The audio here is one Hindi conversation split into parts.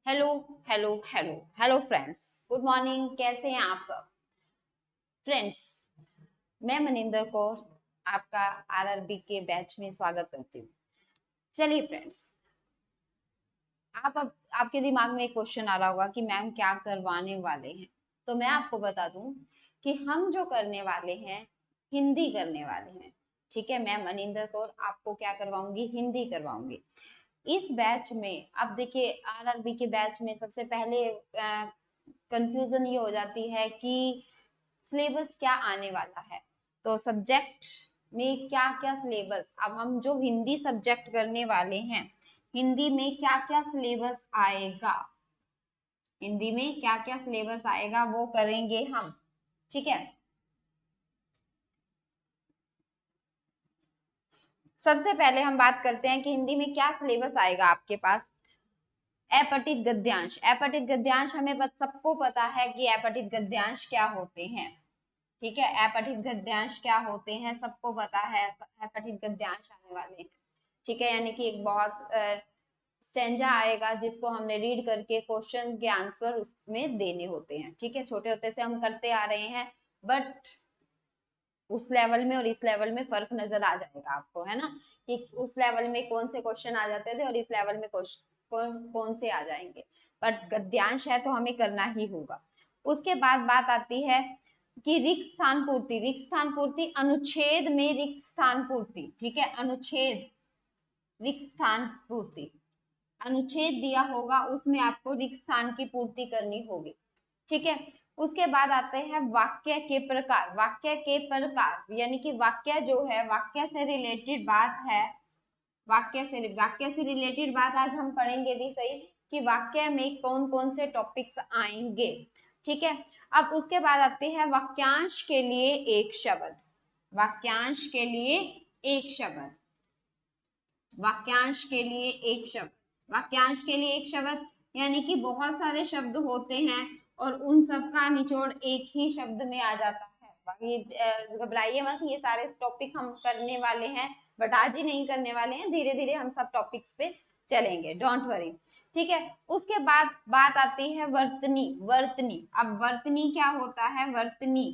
Hello hello hello hello friends, good morning. कैसे हैं आप सब फ्रेंड्स? मैं मनिंदर कौर आपका आरआरबी के बैच में स्वागत करती हूँ। चलिए फ्रेंड्स, अब आपके दिमाग में एक क्वेश्चन आ रहा होगा कि मैम क्या करवाने वाले हैं। तो मैं आपको बता दूं कि हम जो करने वाले हैं हिंदी करने वाले हैं। ठीक है, मैं मनिंदर कौर आपको क्या करवाऊंगी, हिंदी करवाऊंगी इस बैच में। अब देखिए, आरआरबी के बैच में सबसे पहले कंफ्यूजन ये हो जाती है कि सिलेबस क्या आने वाला है। तो सब्जेक्ट में क्या क्या सिलेबस, अब हम जो हिंदी सब्जेक्ट करने वाले हैं, हिंदी में क्या क्या सिलेबस आएगा, हिंदी में क्या क्या सिलेबस आएगा वो करेंगे हम। ठीक है, सबसे पहले हम बात करते हैं कि हिंदी में क्या सिलेबस आएगा आपके पास। अपठित गद्यांश, अपठित गद्यांश हमें सबको पता है कि अपठित गद्यांश क्या होते हैं। ठीक है, अपठित गद्यांश क्या होते हैं सबको पता है। अपठित गद्यांश आने वाले हैं। ठीक है, यानी कि एक बहुत स्टेंजा आएगा जिसको हमने रीड करके क्वेश्चन के आंसर उसमें देने होते हैं। ठीक है, छोटे होते से हम करते आ रहे हैं, बट उस लेवल में और इस लेवल में फर्क नजर आ जाएगा आपको, है ना, कि उस लेवल में कौन से क्वेश्चन आ जाते थे और इस लेवल में कौन से आ जाएंगे। बट गद्यांश है तो हमें करना ही होगा। उसके बाद बात आती है कि रिक्त स्थान पूर्ति, रिक्त स्थान पूर्ति अनुच्छेद में रिक्त स्थान पूर्ति। ठीक है, अनुच्छेद रिक्त स्थान पूर्ति, अनुच्छेद दिया होगा उसमें आपको रिक्त स्थान की पूर्ति करनी होगी। ठीक है, उसके बाद आते हैं वाक्य के प्रकार। वाक्य के प्रकार यानी कि वाक्य जो है, वाक्य से रिलेटेड बात है, वाक्य से रिलेटेड बात आज हम पढ़ेंगे भी सही कि वाक्य में कौन कौन से टॉपिक्स आएंगे। ठीक है, अब उसके बाद आते हैं वाक्यांश के लिए एक शब्द। वाक्यांश के लिए एक शब्द, वाक्यांश के लिए एक शब्द, वाक्यांश के लिए एक शब्द यानी कि बहुत सारे शब्द होते हैं और उन सब का निचोड़ एक ही शब्द में आ जाता है। बाकी घबराइए मत, ये सारे टॉपिक हम करने वाले हैं, बट आज ही नहीं करने वाले हैं, धीरे धीरे हम सब टॉपिक्स पे चलेंगे, डोंट वरी। ठीक है, उसके बाद बात आती है वर्तनी। वर्तनी, अब वर्तनी क्या होता है? वर्तनी,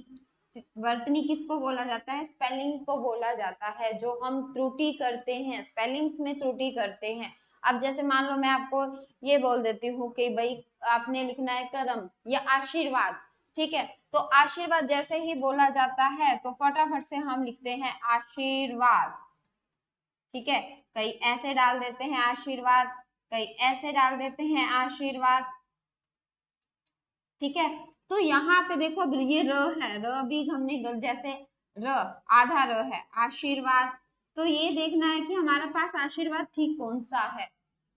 वर्तनी किसको बोला जाता है? स्पेलिंग को बोला जाता है। जो हम त्रुटि करते हैं, स्पेलिंग्स में त्रुटि करते हैं। अब जैसे मान लो मैं आपको ये बोल देती हूँ कि भाई आपने लिखना है करम या आशीर्वाद। ठीक है, तो आशीर्वाद जैसे ही बोला जाता है तो फटाफट से हम लिखते हैं आशीर्वाद। ठीक है, कई ऐसे डाल देते हैं आशीर्वाद, कई ऐसे डाल देते हैं आशीर्वाद। ठीक है, तो यहाँ पे देखो ये र है, र भी हमने जैसे र आधा र है आशीर्वाद, तो ये देखना है कि हमारे पास आशीर्वाद ठीक कौन सा है,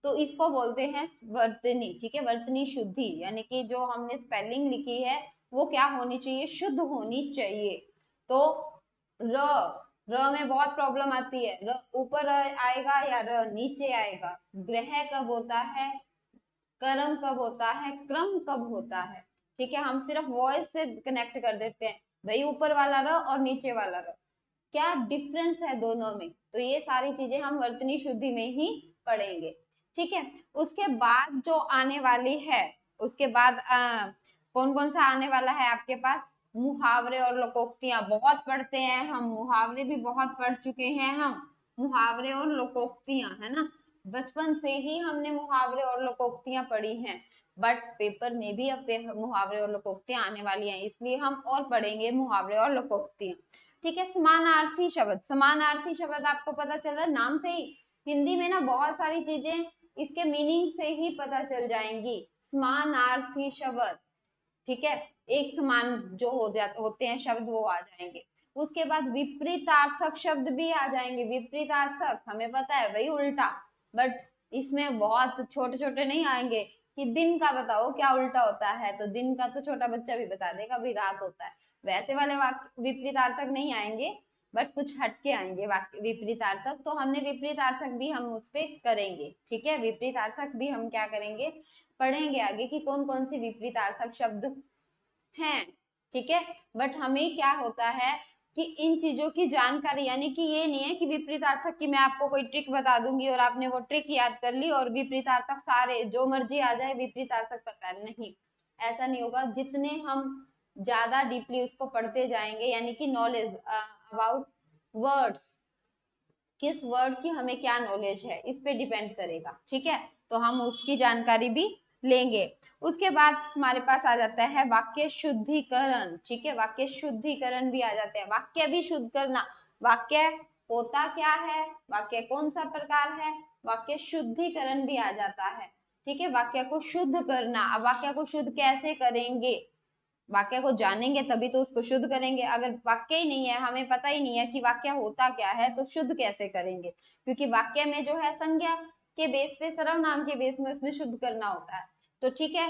तो इसको बोलते हैं वर्तनी। ठीक है, वर्तनी शुद्धि यानी कि जो हमने स्पेलिंग लिखी है वो क्या होनी चाहिए? शुद्ध होनी चाहिए। तो र, र में बहुत प्रॉब्लम आती है, र ऊपर आएगा या र नीचे आएगा, ग्रह कब होता है, कर्म कब होता है, क्रम कब होता है। ठीक है, हम सिर्फ वॉइस से कनेक्ट कर देते हैं, भाई ऊपर वाला र और नीचे वाला र, क्या डिफरेंस है दोनों में। तो ये सारी चीजें हम वर्तनी शुद्धि में ही पढ़ेंगे। ठीक है, उसके बाद जो आने वाली है, उसके बाद कौन कौन सा आने वाला है आपके पास? मुहावरे और लोकोक्तियां बहुत पढ़ते हैं हम, मुहावरे भी बहुत पढ़ चुके हैं हम, मुहावरे और लोकोक्तियां, है ना, बचपन से ही हमने मुहावरे और लोकोक्तियां पढ़ी हैं। बट पेपर में भी अब मुहावरे और लोकोक्तियां आने वाली हैं, इसलिए हम और पढ़ेंगे मुहावरे और लोकोक्तियां। ठीक है, समानार्थी शब्द, समानार्थी शब्द आपको पता चल रहा है नाम से ही, हिंदी में ना बहुत सारी चीजें इसके मीनिंग से ही पता चल जाएंगी। समानार्थी शब्द, ठीक है, एक समान जो होते हैं शब्द वो आ जाएंगे। उसके बाद विपरीतार्थक शब्द भी आ जाएंगे। विपरीतार्थक हमें पता है भाई उल्टा, बट इसमें बहुत छोटे छोटे नहीं आएंगे कि दिन का बताओ क्या उल्टा होता है, तो दिन का तो छोटा बच्चा भी बता देगा भाई रात होता है। वैसे वाले विपरीतार्थक नहीं आएंगे, बट कुछ हटके आएंगे विपरीतार्थक, तो हमने विपरीतार्थक भी हम उस पर करेंगे। ठीक है, विपरीतार्थक भी हम क्या करेंगे, पढ़ेंगे आगे कि कौन कौन से विपरीतार्थक शब्द हैं। ठीक है, बट हमें क्या होता है कि इन चीजों की जानकारी, यानी कि ये नहीं है कि विपरीतार्थक की मैं आपको कोई ट्रिक बता दूंगी और आपने वो ट्रिक याद कर ली और विपरीतार्थक सारे जो मर्जी आ जाए विपरीतार्थक पता नहीं, ऐसा नहीं होगा। जितने हम ज्यादा डीपली उसको पढ़ते जाएंगे, यानी कि नॉलेज अबाउट वर्ड्स, किस वर्ड की हमें क्या नॉलेज है इस पे डिपेंड करेगा, ठीक है। तो हम उसकी जानकारी भी लेंगे। उसके बाद हमारे पास आ जाता है वाक्य शुद्धिकरण, ठीक है। वाक्य शुद्धिकरण भी आ जाते हैं, वाक्य भी शुद्ध करना, वाक्य होता क्या है, वाक्य कौन सा प्रकार है, वाक्य शुद्धिकरण भी आ जाता है, ठीक है। वाक्य को शुद्ध करना, अब वाक्य को शुद्ध कैसे करेंगे, वाक्य को जानेंगे तभी तो उसको शुद्ध करेंगे। अगर वाक्य ही नहीं है, हमें पता ही नहीं है कि वाक्य होता क्या है, तो शुद्ध कैसे करेंगे, क्योंकि वाक्य में जो है संज्ञा के बेस पे, सर्वनाम के बेस में उसमें शुद्ध करना होता है। तो ठीक है,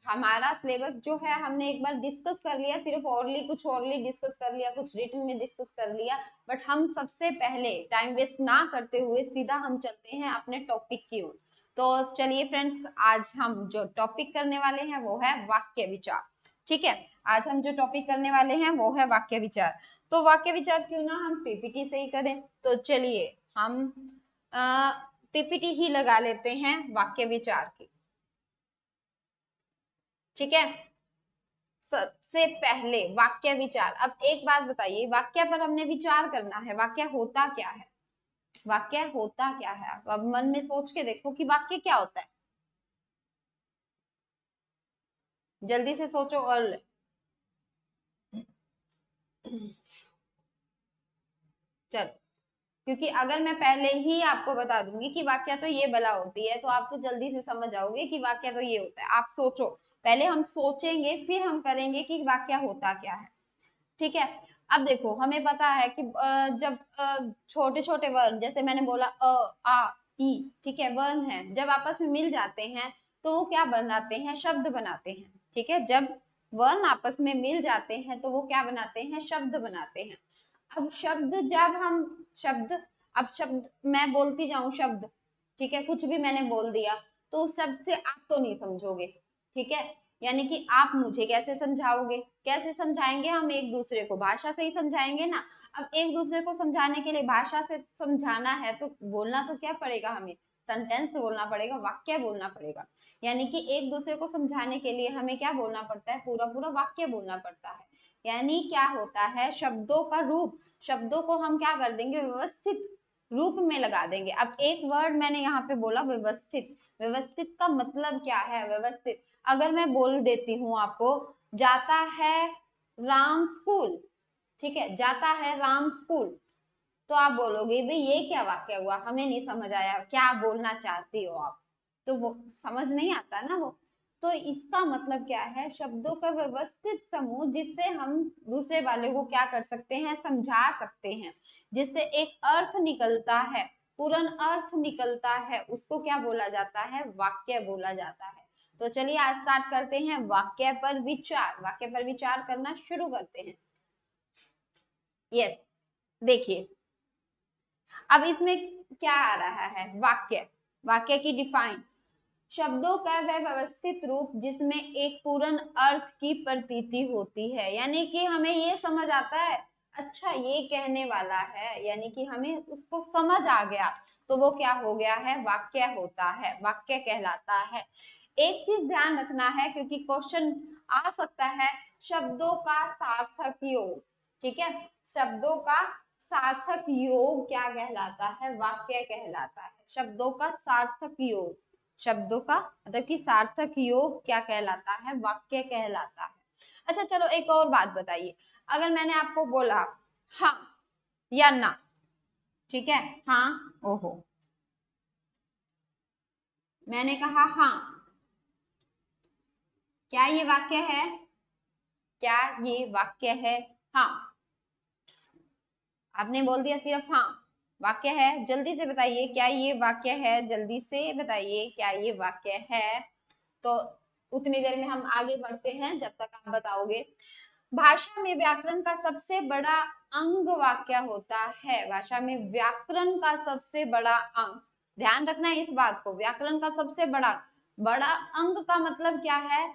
हमारा सिलेबस जो है हमने एक बार डिस्कस कर लिया, सिर्फ ओरली, कुछ ओरली डिस्कस कर लिया, कुछ रिटन में डिस्कस कर लिया, बट हम सबसे पहले टाइम वेस्ट ना करते हुए सीधा हम चलते हैं अपने टॉपिक की ओर। तो चलिए फ्रेंड्स, आज हम जो टॉपिक करने वाले हैं वो है वाक्य विचार, ठीक है। आज हम जो टॉपिक करने वाले हैं वो है वाक्य विचार। तो वाक्य विचार क्यों ना हम पीपीटी से ही करें, तो चलिए हम पीपीटी ही लगा लेते हैं वाक्य विचार की, ठीक है। सबसे पहले वाक्य विचार, अब एक बात बताइए, वाक्य पर हमने विचार करना है, वाक्य होता क्या है, वाक्य होता क्या है। अब मन में सोच के देखो कि वाक्य क्या होता है, जल्दी से सोचो। और चलो, क्योंकि अगर मैं पहले ही आपको बता दूंगी कि वाक्य तो ये बला होती है, तो आप तो जल्दी से समझ जाओगे कि वाक्य तो ये होता है। आप सोचो, पहले हम सोचेंगे फिर हम करेंगे कि वाक्य होता क्या है, ठीक है। अब देखो, हमें पता है कि जब छोटे छोटे वर्ण, जैसे मैंने बोला आ ई, ठीक है, वर्ण है, जब आपस में मिल जाते हैं तो वो क्या बनाते हैं, शब्द बनाते हैं, ठीक है। जब वर्ण आपस में मिल जाते हैं तो वो क्या बनाते हैं, शब्द बनाते हैं। अब शब्द, जब हम शब्द, अब शब्द मैं बोलती जाऊं शब्द, ठीक है, कुछ भी मैंने बोल दिया, तो उस शब्द से आप तो नहीं समझोगे, ठीक है। यानी कि आप मुझे कैसे समझाओगे, कैसे समझाएंगे, हम एक दूसरे को भाषा से ही समझाएंगे ना। अब एक दूसरे को समझाने के लिए भाषा से समझाना है तो बोलना तो क्या पड़ेगा, हमें सेंटेंस बोलना पड़ेगा, वाक्य बोलना पड़ेगा। यानी कि एक दूसरे को समझाने के लिए हमें क्या बोलना पड़ता है, पूरा पूरा वाक्य बोलना पड़ता है। यानी क्या होता है, शब्दों का रूप, शब्दों को हम क्या कर देंगे, व्यवस्थित रूप में लगा देंगे। अब एक वर्ड मैंने यहाँ पे बोला व्यवस्थित, व्यवस्थित का मतलब क्या है, व्यवस्थित। अगर मैं बोल देती हूँ आपको, जाता है राम स्कूल, ठीक है, जाता है राम स्कूल, तो आप बोलोगे भाई ये क्या वाक्य हुआ, हमें नहीं समझ आया, क्या बोलना चाहती हो आप, तो वो समझ नहीं आता ना वो। तो इसका मतलब क्या है, शब्दों का व्यवस्थित समूह जिससे हम दूसरे वाले को क्या कर सकते हैं, समझा सकते हैं, जिससे एक अर्थ निकलता है, पूर्ण अर्थ निकलता है, उसको क्या बोला जाता है, वाक्य बोला जाता है। तो चलिए आज स्टार्ट करते हैं वाक्य पर विचार, वाक्य पर विचार करना शुरू करते हैं। यस, देखिए अब इसमें क्या आ रहा है, वाक्य, वाक्य की डिफाइन, शब्दों का वह व्यवस्थित रूप जिसमें एक पूर्ण अर्थ की प्रतीति होती है। यानी कि हमें ये समझ आता है, अच्छा ये कहने वाला है, यानी कि हमें उसको समझ आ गया, तो वो क्या हो गया है, वाक्य होता है, वाक्य कहलाता है। एक चीज ध्यान रखना है, क्योंकि क्वेश्चन आ सकता है, शब्दों का सार्थक योग, ठीक है, शब्दों का सार्थक योग क्या कहलाता है, वाक्य कहलाता है। शब्दों का सार्थक योग, शब्दों का मतलब कि सार्थक योग क्या कहलाता है, वाक्य कहलाता है। अच्छा चलो एक और बात बताइए, अगर मैंने आपको बोला हाँ या ना, ठीक है, हाँ ओहो, मैंने कहा हाँ, क्या ये वाक्य है, क्या ये वाक्य है, हाँ, आपने बोल दिया सिर्फ हाँ, वाक्य है, जल्दी से बताइए क्या ये वाक्य है, जल्दी से बताइए क्या ये वाक्य है। तो उतनी देर में हम आगे बढ़ते हैं जब तक आप बताओगे। भाषा में व्याकरण का सबसे बड़ा अंग वाक्य होता है, भाषा में व्याकरण का सबसे बड़ा अंग, ध्यान रखना है इस बात को, व्याकरण का सबसे बड़ा, बड़ा अंग का मतलब क्या है,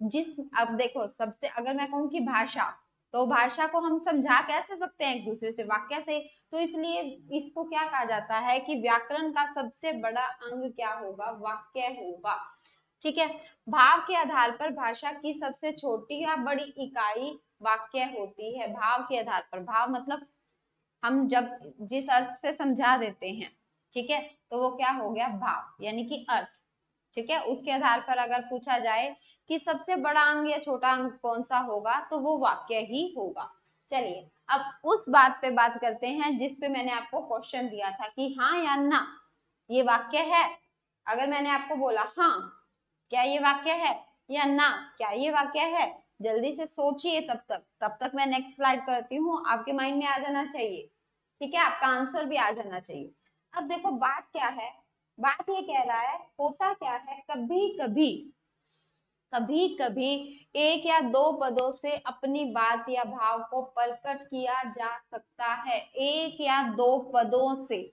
जिस, अब देखो सबसे, अगर मैं कहूँ कि भाषा, तो भाषा को हम समझा कैसे सकते हैं एक दूसरे से, वाक्य से। तो इसलिए इसको क्या कहा जाता है कि व्याकरण का सबसे बड़ा अंग क्या होगा, वाक्य होगा। ठीक है, भाव के आधार पर भाषा की सबसे छोटी या बड़ी इकाई वाक्य होती है। भाव के आधार पर, भाव मतलब हम जब जिस अर्थ से समझा देते हैं, ठीक है, तो वो क्या हो गया, भाव यानी कि अर्थ। ठीक है, उसके आधार पर अगर पूछा जाए कि सबसे बड़ा अंग या छोटा अंग कौन सा होगा, तो वो वाक्य ही होगा। चलिए अब उस बात पे बात करते हैं जिस पे मैंने आपको क्वेश्चन दिया था कि हाँ या ना ये वाक्य है। अगर मैंने आपको बोला हाँ क्या ये वाक्य है, या ना क्या ये वाक्य है, जल्दी से सोचिए, तब तक मैं नेक्स्ट स्लाइड करती हूँ, आपके माइंड में आ जाना चाहिए। ठीक है, आपका आंसर भी आ जाना चाहिए। अब देखो बात क्या है, बात ये कह रहा है, होता क्या है, कभी कभी, कभी कभी एक या दो पदों से अपनी बात या भाव को प्रकट किया जा सकता है। एक या दो पदों से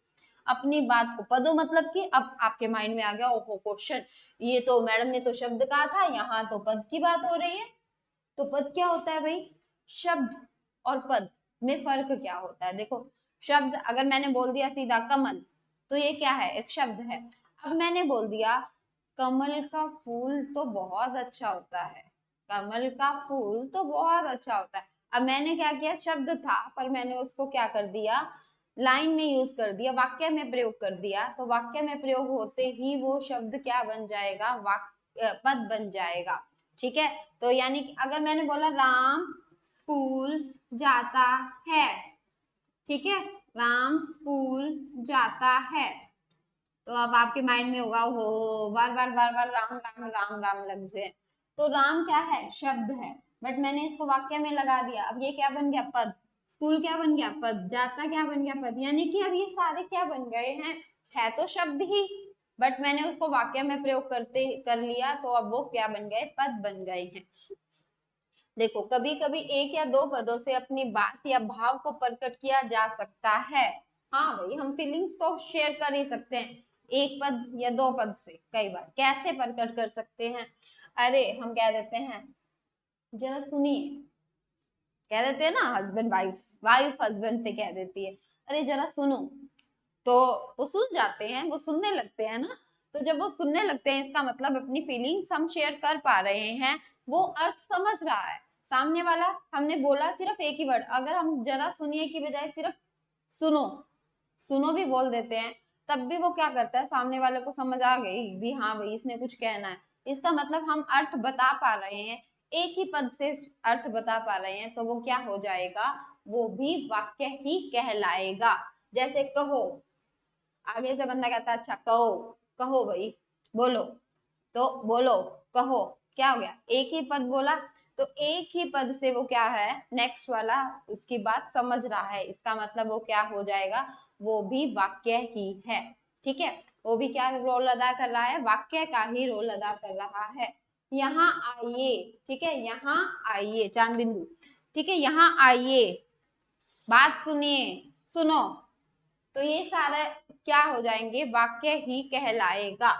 अपनी बात को, पदों मतलब कि अब आपके माइंड में आ गया ओहो क्वेश्चन, ये तो मैडम ने तो शब्द कहा था, यहाँ तो पद की बात हो रही है। तो पद क्या होता है भाई, शब्द और पद में फर्क क्या होता है। देखो शब्द, अगर मैंने बोल दिया सीधा कमल, तो ये क्या है, एक शब्द है। अब मैंने बोल दिया कमल का फूल तो बहुत अच्छा होता है, कमल का फूल तो बहुत अच्छा होता है। अब मैंने क्या किया, शब्द था पर मैंने उसको क्या कर दिया, लाइन में यूज कर दिया, वाक्य में प्रयोग कर दिया। तो वाक्य में प्रयोग होते ही वो शब्द क्या बन जाएगा, वाक्य पद बन जाएगा। ठीक है, तो यानी कि अगर मैंने बोला राम स्कूल जाता है, ठीक है, राम स्कूल जाता है, तो अब आपके माइंड में होगा हो बार बार राम राम राम राम लग रहे हैं। तो राम क्या है, शब्द है, बट मैंने इसको वाक्य में लगा दिया, अब ये क्या बन गया, पद। स्कूल क्या बन गया, पद। जाता क्या बन गया, पद। यानी कि अब ये सारे क्या बन गए हैं, है तो शब्द ही, बट मैंने उसको वाक्य में प्रयोग करते कर लिया, तो अब वो क्या बन गए, पद बन गए हैं। देखो कभी कभी एक या दो पदों से अपनी बात या भाव को प्रकट किया जा सकता है। हाँ भाई, हम फीलिंग्स तो शेयर कर ही सकते हैं एक पद या दो पद से। कई बार कैसे प्रकट कर सकते हैं, अरे हम कह देते हैं जरा सुनिए, कह देते हैं ना, हस्बैंड वाइफ, वाइफ हस्बैंड से कह देती है अरे जरा सुनो, तो वो सुन जाते हैं, वो सुनने लगते हैं ना। तो जब वो सुनने लगते हैं, इसका मतलब अपनी फीलिंग्स हम शेयर कर पा रहे हैं, वो अर्थ समझ रहा है सामने वाला। हमने बोला सिर्फ एक ही वर्ड, अगर हम जरा सुनिए की बजाय सिर्फ सुनो, सुनो भी बोल देते हैं, तब भी वो क्या करता है, सामने वाले को समझ आ गई भी हाँ भाई इसने कुछ कहना है। इसका मतलब हम अर्थ बता पा रहे हैं, एक ही पद से अर्थ बता पा रहे हैं, तो वो क्या हो जाएगा, वो भी वाक्य ही कहलाएगा। जैसे कहो, आगे से बंदा कहता है अच्छा कहो, कहो भाई बोलो, तो बोलो कहो, क्या हो गया, एक ही पद बोला। तो एक ही पद से वो क्या है, नेक्स्ट वाला उसकी बात समझ रहा है, इसका मतलब वो क्या हो जाएगा, वो भी वाक्य ही है। ठीक है, वो भी क्या रोल अदा कर रहा है, वाक्य का ही रोल अदा कर रहा है। यहाँ आइए, ठीक है, यहाँ आइए, चांद बिंदु, ठीक है, यहाँ आइए, बात सुनिए, सुनो, तो ये सारे क्या हो जाएंगे, वाक्य ही कहलाएगा।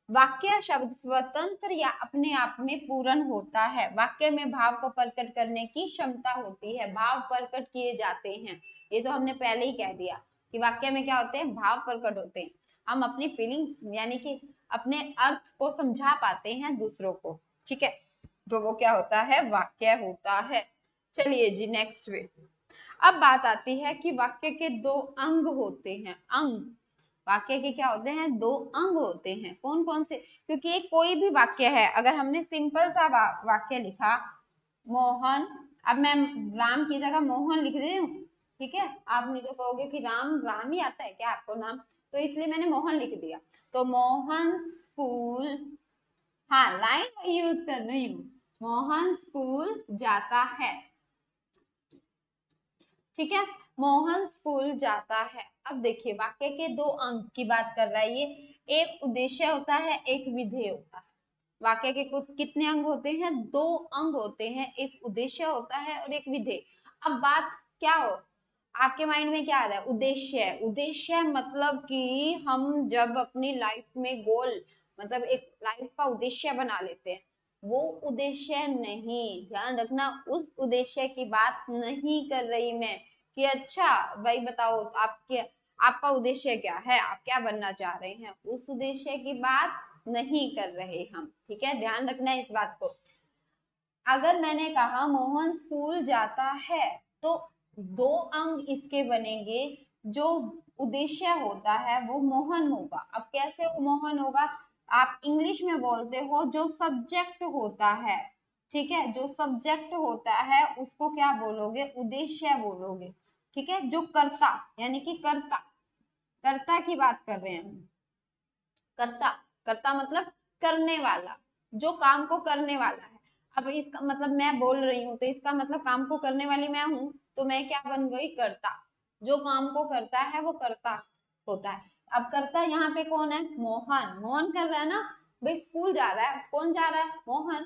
वाक्य शब्द स्वतंत्र या अपने आप में पूर्ण होता है। वाक्य में भाव को प्रकट करने की क्षमता होती है, भाव प्रकट किए जाते हैं। ये तो हमने पहले ही कह दिया कि वाक्य में क्या होते हैं, भाव प्रकट होते हैं। हम अपनी फीलिंग्स यानी कि अपने अर्थ को समझा पाते हैं दूसरों को। ठीक है, तो वो क्या होता है, वाक्य होता है। चलिए जी नेक्स्ट वे। अब बात आती है कि वाक्य के दो अंग होते हैं। अंग, वाक्य के क्या होते हैं, दो अंग होते हैं। कौन कौन से, क्योंकि एक कोई भी वाक्य है, अगर हमने सिंपल सा वाक्य लिखा मोहन, अब मैं राम की जगह मोहन लिख रही हूँ, ठीक है, आप नहीं तो कहोगे कि राम राम ही आता है क्या आपको नाम, तो इसलिए मैंने मोहन लिख दिया। तो मोहन स्कूल, हाँ लाइन वही यूज कर रही हूँ, मोहन स्कूल जाता है, ठीक है, मोहन स्कूल जाता है। अब देखिए वाक्य के दो अंग की बात कर रहा है ये, एक उद्देश्य होता है, एक विधेय होता है। वाक्य के कुछ कितने अंग होते हैं, दो अंग होते हैं, एक उद्देश्य होता है और एक विधेय। अब बात क्या हो, आपके माइंड में क्या आ रहा है, उद्देश्य। उद्देश्य मतलब कि हम जब अपनी लाइफ में गोल, मतलब एक लाइफ का उद्देश्य बना लेते हैं, वो उद्देश्य नहीं, ध्यान रखना, उस उद्देश्य की बात नहीं कर रही मैं कि अच्छा भाई बताओ आपके आपका उद्देश्य क्या है, आप क्या बनना चाह रहे हैं, उस उद्देश्य की बात नहीं कर रहे हम। ठीक है, ध्यान रखना इस बात को। अगर मैंने कहा मोहन स्कूल जाता है तो दो अंग इसके बनेंगे, जो उद्देश्य होता है वो मोहन होगा। अब कैसे वो मोहन होगा, आप इंग्लिश में बोलते हो जो सब्जेक्ट होता है, ठीक है, जो सब्जेक्ट होता है उसको क्या बोलोगे, उद्देश्य बोलोगे। ठीक है, जो कर्ता यानी कि कर्ता, कर्ता की बात कर रहे हैं हम। कर्ता, कर्ता मतलब करने वाला, जो काम को करने वाला है। अब इसका मतलब मैं बोल रही हूँ तो इसका मतलब काम को करने वाली मैं हूँ, तो मैं क्या बन गई, कर्ता। जो काम को करता है वो कर्ता होता है। अब कर्ता यहाँ पे कौन है, मोहन। मोहन कर रहा है ना, भाई स्कूल जा रहा है, कौन जा रहा है, मोहन।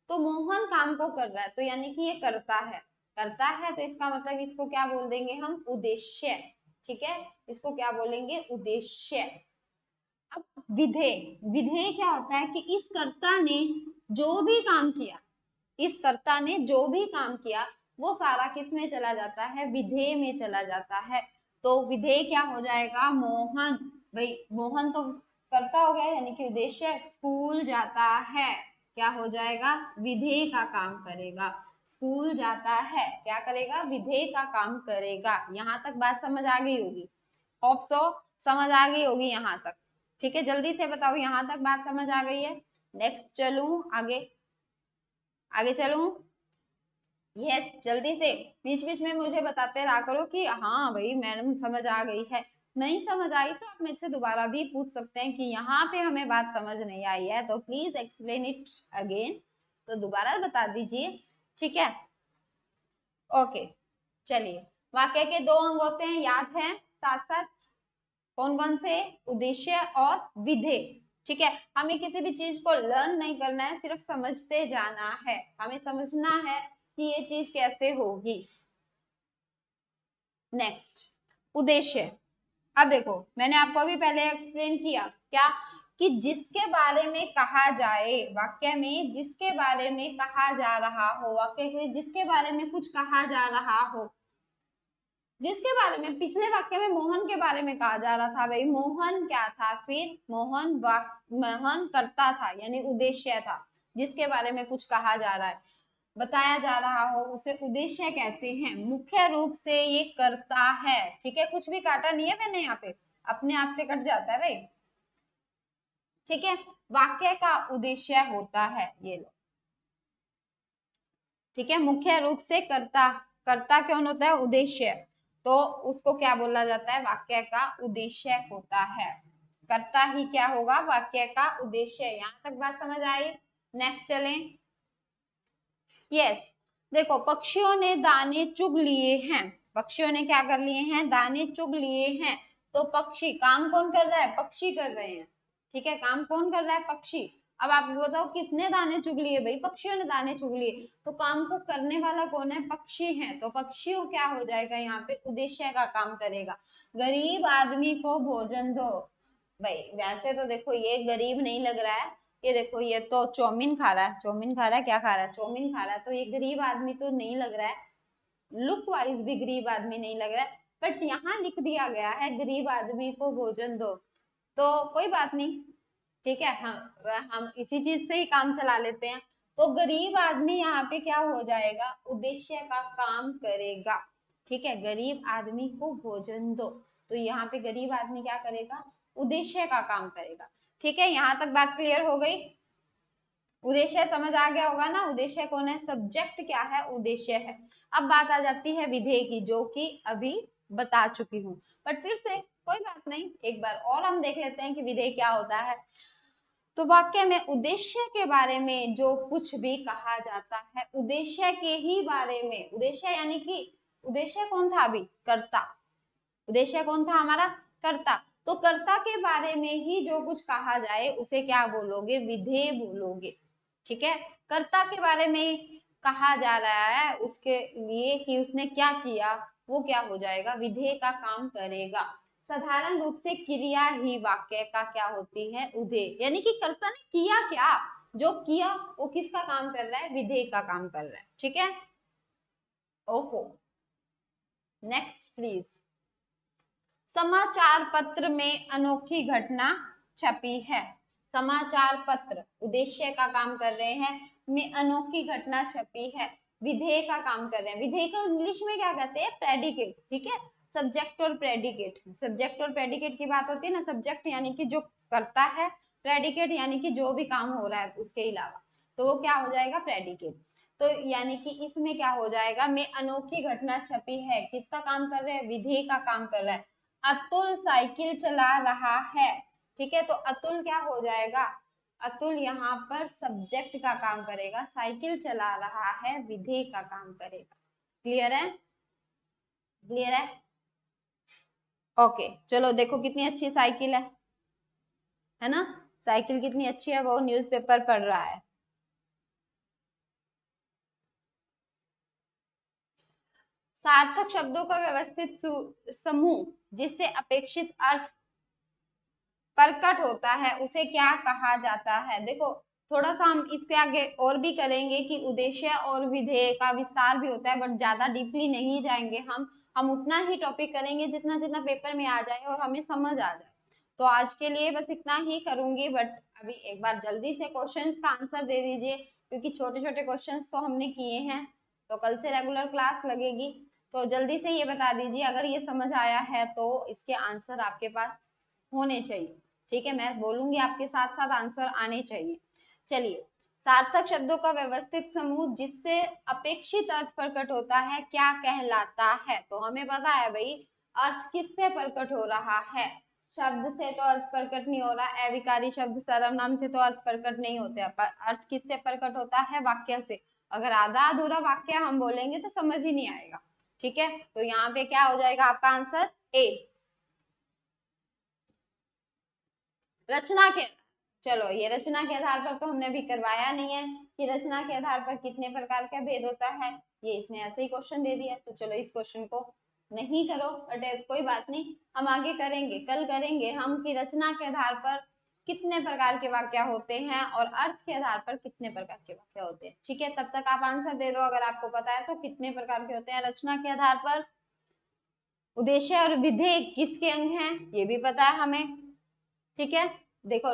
तो मोहन काम को कर रहा है, तो यानी कि ये करता है। करता है तो इसका मतलब इसको क्या बोल देंगे हम, उद्देश्य। ठीक है, इसको क्या बोलेंगे, उद्देश्य। अब विधेय, विधेय क्या होता है कि इस कर्ता ने जो भी काम किया, इस कर्ता ने जो भी काम किया वो सारा किस में चला जाता है, विधेय में चला जाता है। तो विधेय क्या हो जाएगा, मोहन। भाई मोहन तो कर्ता हो गया यानी कि उद्देश्य, स्कूल जाता है क्या हो जाएगा, विधेय का काम करेगा। स्कूल जाता है क्या करेगा, विधेय का काम करेगा। यहां तक बात समझ आ गई होगी, होप सो समझ आ गई होगी यहाँ तक। ठीक है, जल्दी से बताओ यहाँ तक बात समझ आ गई है। नेक्स्ट चलूं आगे, आगे चलूं। यस, जल्दी से बीच बीच में मुझे बताते रहा करो कि हाँ भाई मैडम समझ आ गई है। नहीं समझ आई तो आप मेरे से दोबारा भी पूछ सकते हैं कि यहाँ पे हमें बात समझ नहीं आई है, तो प्लीज एक्सप्लेन इट अगेन, तो दोबारा बता दीजिए। ठीक है, ओके। चलिए, वाक्य के दो अंग होते हैं, याद है साथ साथ, कौन कौन से, उद्देश्य और विधेय। ठीक है, हमें किसी भी चीज को लर्न नहीं करना है, सिर्फ समझते जाना है। हमें समझना है कि ये चीज कैसे होगी। नेक्स्ट, उद्देश्य। अब देखो मैंने आपको अभी पहले एक्सप्लेन किया क्या, कि जिसके बारे में कहा जाए, वाक्य में जिसके बारे में कहा जा रहा हो, वाक्य में जिसके बारे में कुछ कहा जा रहा हो, जिसके बारे में पिछले वाक्य में मोहन के बारे में कहा जा रहा था, भाई मोहन क्या था, फिर मोहन मोहन करता था यानी उद्देश्य था। जिसके बारे में कुछ कहा जा रहा है, बताया जा रहा हो, उसे उद्देश्य कहते हैं। मुख्य रूप से ये करता है। ठीक है, कुछ भी काटा नहीं है मैंने यहाँ पे, अपने आप से कट जाता है भाई। ठीक है, वाक्य का उद्देश्य होता है ये लो। ठीक है, मुख्य रूप से कर्ता, कर्ता कौन होता है, उद्देश्य, तो उसको क्या बोला जाता है, वाक्य का उद्देश्य होता है। कर्ता ही क्या होगा, वाक्य का उद्देश्य। यहां तक बात समझ आई। नेक्स्ट चलें। यस, देखो पक्षियों ने दाने चुग लिए हैं, पक्षियों ने क्या कर लिए हैं, दाने चुग लिए हैं। तो पक्षी, काम कौन कर रहा है, पक्षी कर रहे हैं। ठीक है, काम कौन कर रहा है, पक्षी। अब आप बताओ किसने दाने चुग लिए, भाई पक्षियों ने दाने चुग लिए। तो काम को करने वाला कौन है, पक्षी है। तो पक्षियों क्या हो जाएगा, यहाँ पे उद्देश्य का काम करेगा। गरीब आदमी को भोजन दो, भाई वैसे तो देखो ये गरीब नहीं लग रहा है, ये देखो ये तो चौमिन खा रहा है, चौमिन खा रहा है, क्या खा रहा है, चौमिन खा रहा है, तो ये गरीब आदमी तो नहीं लग रहा है, लुक वाइज भी गरीब आदमी नहीं लग रहा है। बट यहाँ लिख दिया गया है गरीब आदमी को भोजन दो, तो कोई बात नहीं। ठीक है, हम इसी चीज से ही काम चला लेते हैं। तो गरीब आदमी यहाँ पे क्या हो जाएगा, उद्देश्य का काम करेगा। ठीक है, गरीब आदमी को भोजन दो, तो यहाँ पे गरीब आदमी क्या करेगा, उद्देश्य का काम करेगा। ठीक है, यहाँ तक बात क्लियर हो गई। उद्देश्य समझ आ गया होगा ना, उद्देश्य कौन है, सब्जेक्ट क्या है, उद्देश्य है। अब बात आ जाती है विधेय की, जो कि अभी बता चुकी हूँ, बट फिर से कोई बात नहीं, एक बार और हम देख लेते हैं कि विधेय क्या होता है। तो वाक्य में उद्देश्य के बारे में जो कुछ भी कहा जाता है, उद्देश्य के ही बारे में, उद्देश्य यानी कि उद्देश्य कौन था, अभी कर्ता, उद्देश्य कौन था हमारा, कर्ता। तो कर्ता के बारे में ही जो कुछ कहा जाए उसे क्या बोलोगे, विधेय बोलोगे। ठीक है, कर्ता के बारे में कहा जा रहा है, उसके लिए कि उसने क्या किया, वो क्या हो जाएगा, विधेय का काम करेगा। साधारण रूप से क्रिया ही वाक्य का क्या होती है, उधेय, यानी कि कर्ता ने किया क्या, जो किया वो किसका काम कर रहा है, विधेय का काम कर रहा है, ठीक है। ओहो, नेक्स्ट प्लीज। समाचार पत्र में अनोखी घटना छपी है। समाचार पत्र उद्देश्य का काम कर रहे हैं, में अनोखी घटना छपी है, विधेय का काम कर रहे हैं। विधेय को इंग्लिश में क्या कहते हैं, प्रेडिकेट, ठीक है। सब्जेक्ट और प्रेडिकेट, सब्जेक्ट और प्रेडिकेट की बात होती है ना, सब्जेक्ट यानी कि जो करता है, प्रेडिकेट यानी कि जो भी काम हो रहा है उसके अलावा, तो वो क्या हो जाएगा, प्रेडिकेट। तो यानी कि इसमें क्या हो जाएगा, में अनोखी घटना छपी है, किसका काम कर रहे हैं, विधेय का काम कर रहा है। अतुल साइकिल चला रहा है, ठीक है। तो अतुल क्या हो जाएगा, अतुल यहाँ पर सब्जेक्ट का काम करेगा, साइकिल चला रहा है विधेय का काम करेगा। क्लियर है, क्लियर है। ओके, चलो देखो कितनी अच्छी साइकिल है ना, साइकिल कितनी अच्छी है, वो न्यूज़पेपर पढ़ रहा है। सार्थक शब्दों का व्यवस्थित समूह जिससे अपेक्षित अर्थ प्रकट होता है उसे क्या कहा जाता है। देखो थोड़ा सा हम इसके आगे और भी करेंगे कि उद्देश्य और विधेय का विस्तार भी होता है, बट ज्यादा डीपली नहीं जाएंगे हम उतना ही टॉपिक करेंगे जितना जितना पेपर में आ जाए और हमें समझ आ जाए। तो आज के लिए बस इतना ही करूंगी, बट अभी एक बार जल्दी से क्वेश्चंस का आंसर दे दीजिए, क्योंकि छोटे छोटे क्वेश्चंस तो हमने किए हैं, तो कल से रेगुलर क्लास लगेगी। तो जल्दी से ये बता दीजिए, अगर ये समझ आया है तो इसके आंसर आपके पास होने चाहिए, ठीक है। मैं बोलूंगी आपके साथ साथ आंसर आने चाहिए। चलिए, सार्थक शब्दों का व्यवस्थित समूह जिससे अपेक्षित अर्थ प्रकट होता है क्या कहलाता है। तो हमें पता है भाई, अर्थ किससे प्रकट हो रहा है, शब्द से तो अर्थ प्रकट नहीं हो रहा, अविकारी शब्द सर्वनाम से तो अर्थ प्रकट नहीं होते, पर अर्थ किससे प्रकट होता है, वाक्य से। अगर आधा अधूरा वाक्य हम बोलेंगे तो समझ ही नहीं आएगा, ठीक है। तो यहाँ पे क्या हो जाएगा आपका आंसर, ए। रचना के, चलो ये रचना के आधार पर तो हमने अभी करवाया नहीं है कि रचना के आधार पर कितने प्रकार का भेद होता है, ये इसने ऐसे ही क्वेश्चन दे दिया, तो चलो इस क्वेश्चन को नहीं करो, बट कोई बात नहीं, हम आगे करेंगे, कल करेंगे हम कि रचना के आधार पर कितने प्रकार के वाक्य होते हैं और अर्थ के आधार पर कितने प्रकार के वाक्य होते हैं, ठीक है। तब तक आप आंसर दे दो अगर आपको पता है तो, कितने प्रकार के होते हैं रचना के आधार पर, उद्देश्य और विधेय किसके अंग हैं ये भी पता है हमें, ठीक है। देखो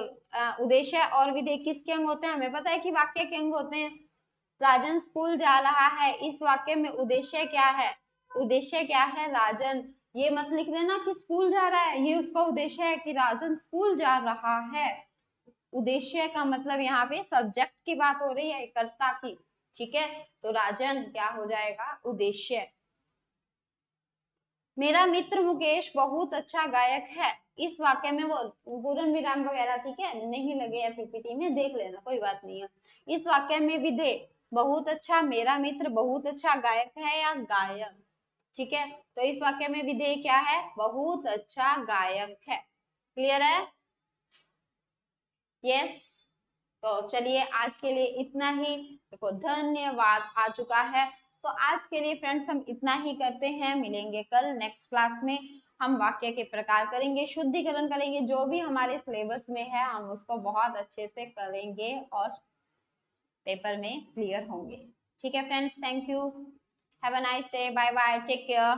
उद्देश्य और विधेय किसके अंग होते हैं, हमें पता है कि वाक्य के अंग होते हैं। राजन स्कूल जा रहा है, इस वाक्य में उद्देश्य क्या है, उद्देश्य क्या है, राजन, ये मत लिख देना कि स्कूल जा रहा है, ये उसका उद्देश्य है कि राजन स्कूल जा रहा है। उद्देश्य का मतलब यहाँ पे सब्जेक्ट की बात हो रही है, कर्ता की, ठीक है। तो राजन क्या हो जाएगा, उद्देश्य। मेरा मित्र मुकेश बहुत अच्छा गायक है, इस वाक्य में वो पूर्ण विराम वगैरह ठीक है नहीं लगे या पीपीटी में देख लेना, कोई बात नहीं है। इस वाक्य में विधेय बहुत अच्छा, मेरा मित्र बहुत अच्छा गायक है या गायक, ठीक है। तो इस वाक्य में विधेय क्या है, बहुत अच्छा गायक है। क्लियर है, यस। तो चलिए आज के लिए इतना ही, देखो धन्यवाद आ चुका है। तो आज के लिए फ्रेंड्स हम इतना ही करते हैं, मिलेंगे कल नेक्स्ट क्लास में। हम वाक्य के प्रकार करेंगे, शुद्धिकरण करेंगे, जो भी हमारे सिलेबस में है हम उसको बहुत अच्छे से करेंगे और पेपर में क्लियर होंगे, ठीक है friends. Thank you, have a nice day, bye bye, take care.